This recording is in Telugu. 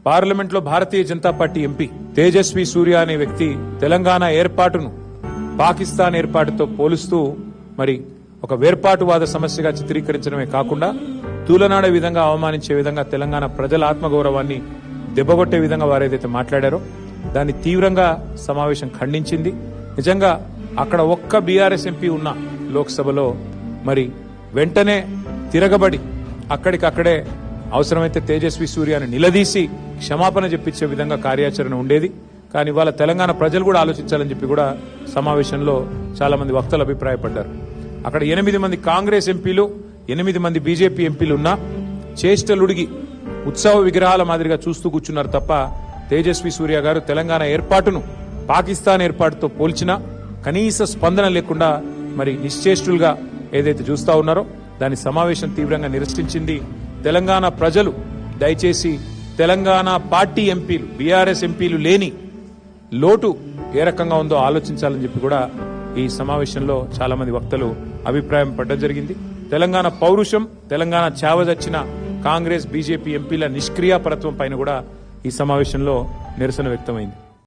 పార్లమెంట్లో భారతీయ జనతా పార్టీ ఎంపీ తేజస్వి సూర్య అనే వ్యక్తి తెలంగాణ ఏర్పాటును పాకిస్తాన్ ఏర్పాటుతో పోలుస్తూ మరి ఒక వేర్పాటువాద సమస్యగా చిత్రీకరించడమే కాకుండా తూలనాడే విధంగా అవమానించే విధంగా తెలంగాణ ప్రజల ఆత్మగౌరవాన్ని దెబ్బగొట్టే విధంగా వారేదైతే మాట్లాడారో దాన్ని తీవ్రంగా సమావేశం ఖండించింది. నిజంగా అక్కడ ఒక్క బీఆర్ఎస్ ఎంపీ ఉన్న లోక్సభలో మరి వెంటనే తిరగబడి అక్కడికక్కడే అవసరమైతే తేజస్వి సూర్యని నిలదీసి క్షమాపణ చెప్పించే విధంగా కార్యాచరణ ఉండేది. కానీ ఇవాళ తెలంగాణ ప్రజలు కూడా ఆలోచించాలని చెప్పి కూడా సమావేశంలో చాలా మంది వక్తలు అభిప్రాయపడ్డారు. అక్కడ 8 మంది కాంగ్రెస్ ఎంపీలు 8 మంది బీజేపీ ఎంపీలు ఉన్నా చేష్టలుడిగి ఉత్సవ విగ్రహాల మాదిరిగా చూస్తూ కూర్చున్నారు తప్ప తేజస్వి సూర్య గారు తెలంగాణ ఏర్పాటును పాకిస్తాన్ ఏర్పాటుతో పోల్చినా కనీస స్పందన లేకుండా మరి నిశ్చేష్టులుగా ఏదైతే చూస్తా ఉన్నారో దాని సమావేశం తీవ్రంగా నిరసించింది. తెలంగాణ ప్రజలు దయచేసి తెలంగాణ పార్టీ ఎంపీలు బీఆర్ఎస్ ఎంపీలు లేని లోటు ఏ రకంగా ఉందో ఆలోచించాలని చెప్పి కూడా ఈ సమావేశంలో చాలా మంది వక్తలు అభిప్రాయం పడ్డం జరిగింది. తెలంగాణ పౌరుషం తెలంగాణ చావదచ్చిన కాంగ్రెస్ బీజేపీ ఎంపీల నిష్క్రియాపరత్వం పైన కూడా ఈ సమావేశంలో నిరసన వ్యక్తమైంది.